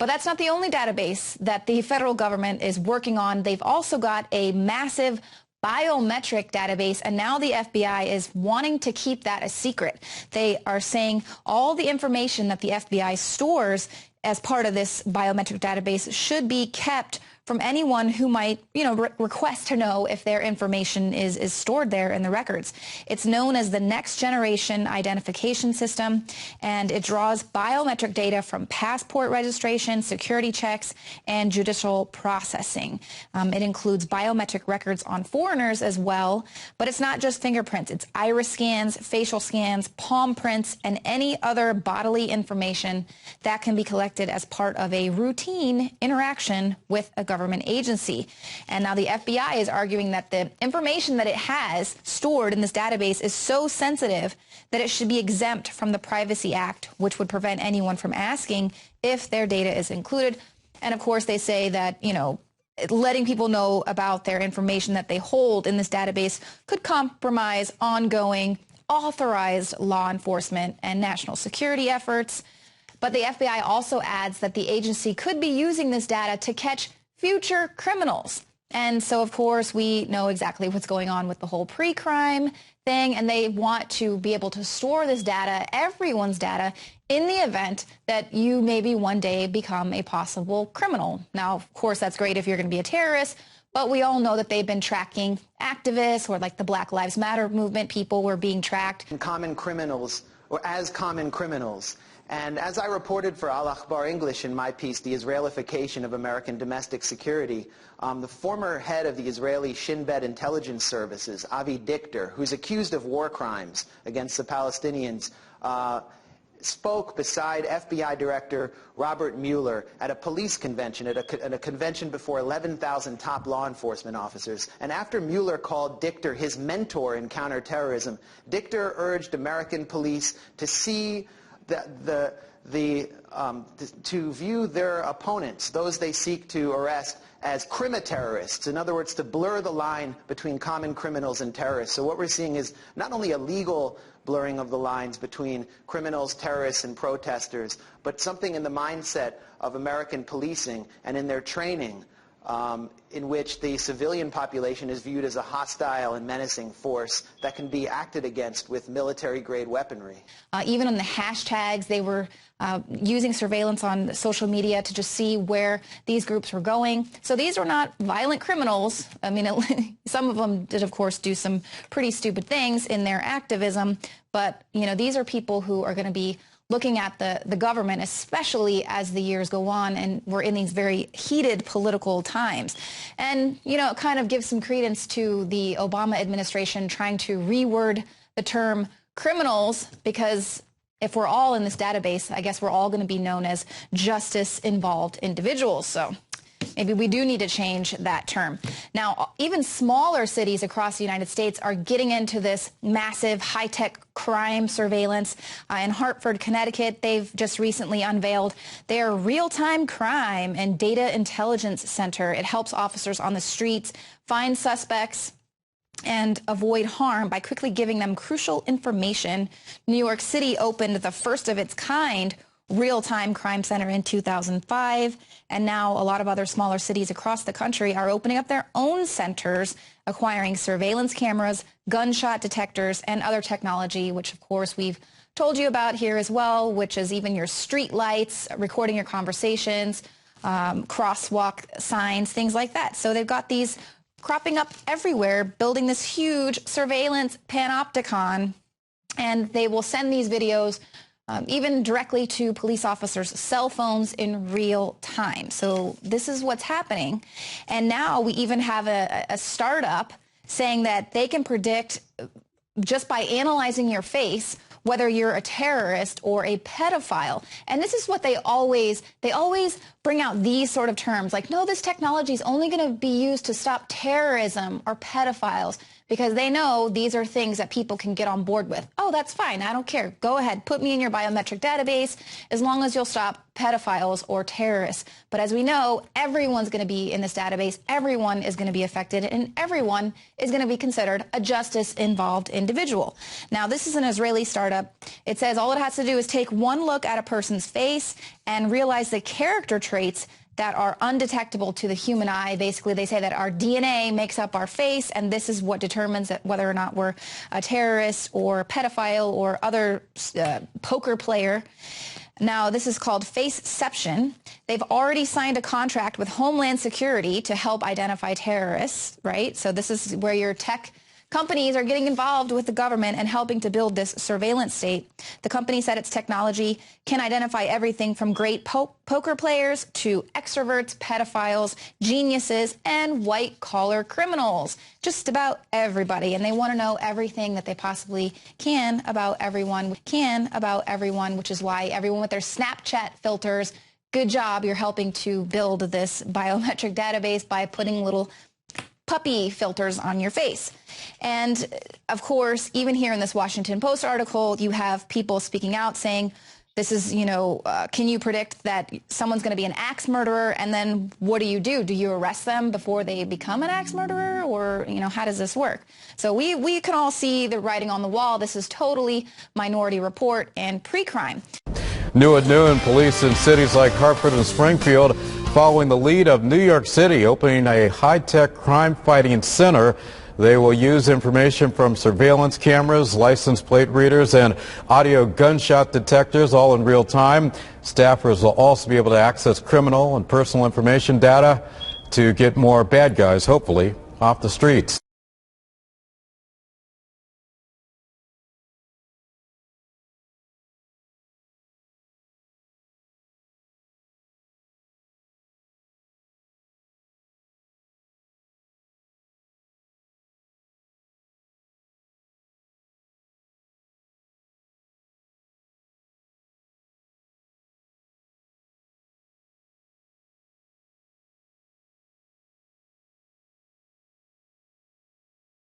But that's not the only database that the federal government is working on. They've also got a massive biometric database, and now the FBI is wanting to keep that a secret. They are saying all the information that the FBI stores as part of this biometric database should be kept from anyone who might, request to know if their information is stored there in the records. It's known as the Next Generation Identification System, and it draws biometric data from passport registration, security checks, and judicial processing. It includes biometric records on foreigners as well, but it's not just fingerprints. It's iris scans, facial scans, palm prints, and any other bodily information that can be collected as part of a routine interaction with a government agency. And now the FBI is arguing that the information that it has stored in this database is so sensitive that it should be exempt from the Privacy Act, which would prevent anyone from asking if their data is included. And of course, they say that, letting people know about their information that they hold in this database could compromise ongoing authorized law enforcement and national security efforts. But the FBI also adds that the agency could be using this data to catch future criminals. And so, of course, we know exactly what's going on with the whole pre-crime thing, and they want to be able to store this data, everyone's data, in the event that you maybe one day become a possible criminal. Now, of course, that's great if you're going to be a terrorist, but we all know that they've been tracking activists, or like the Black Lives Matter movement, people were being tracked. Common criminals, or as common criminals. And as I reported for Al Akhbar English in my piece, The Israelification of American Domestic Security, the former head of the Israeli Shin Bet intelligence services, Avi Dichter, who's accused of war crimes against the Palestinians, spoke beside FBI Director Robert Mueller at a police convention, at a convention before 11,000 top law enforcement officers. And after Mueller called Dichter his mentor in counterterrorism, Dichter urged American police to see to view their opponents, those they seek to arrest, as crimi-terrorists. In other words, to blur the line between common criminals and terrorists. So what we're seeing is not only a legal blurring of the lines between criminals, terrorists, and protesters, but something in the mindset of American policing and in their training, in which the civilian population is viewed as a hostile and menacing force that can be acted against with military-grade weaponry. Even on the hashtags, they were using surveillance on social media to just see where these groups were going. So these are not violent criminals. I mean, some of them did, of course, do some pretty stupid things in their activism. But, these are people who are going to be looking at the government, especially as the years go on, and we're in these very heated political times. And, it kind of gives some credence to the Obama administration trying to reword the term criminals, because if we're all in this database, I guess we're all going to be known as justice-involved individuals. So maybe we do need to change that term. Now, even smaller cities across the United States are getting into this massive high-tech crime surveillance. In Hartford, Connecticut, they've just recently unveiled their real-time crime and data intelligence center. It helps officers on the streets find suspects and avoid harm by quickly giving them crucial information. New York City opened the first of its kind real-time crime center in 2005, and now a lot of other smaller cities across the country are opening up their own centers, acquiring surveillance cameras, gunshot detectors, and other technology, which of course we've told you about here as well, which is even your street lights, recording your conversations, crosswalk signs, things like that. So they've got these cropping up everywhere, building this huge surveillance panopticon, and they will send these videos even directly to police officers' cell phones in real time. So this is what's happening. And now we even have a startup saying that they can predict, just by analyzing your face, whether you're a terrorist or a pedophile. And this is what they always bring out, these sort of terms like, no, this technology is only going to be used to stop terrorism or pedophiles, because they know these are things that people can get on board with. Oh, that's fine. I don't care. Go ahead. Put me in your biometric database as long as you'll stop pedophiles or terrorists. But as we know, everyone's going to be in this database. Everyone is going to be affected, and everyone is going to be considered a justice-involved individual. Now, this is an Israeli startup. It says all it has to do is take one look at a person's face, and realized the character traits that are undetectable to the human eye. Basically, they say that our DNA makes up our face, and this is what determines that whether or not we're a terrorist or pedophile or other poker player. Now, this is called faceception. They've already signed a contract with Homeland Security to help identify terrorists, right? So this is where your tech companies are getting involved with the government and helping to build this surveillance state. The company said its technology can identify everything from great poker players to extroverts, pedophiles, geniuses, and white-collar criminals. Just about everybody. And they want to know everything that they possibly can about everyone, which is why everyone with their Snapchat filters, good job, you're helping to build this biometric database by putting little puppy filters on your face. And of course, even here in this Washington Post article, you have people speaking out saying, this is, can you predict that someone's going to be an axe murderer? And then what do? Do you arrest them before they become an axe murderer? Or, how does this work? So we can all see the writing on the wall. This is totally Minority Report and pre-crime. New at noon, police in cities like Hartford and Springfield following the lead of New York City, opening a high-tech crime-fighting center. They will use information from surveillance cameras, license plate readers, and audio gunshot detectors, all in real time. Staffers will also be able to access criminal and personal information data to get more bad guys, hopefully, off the streets.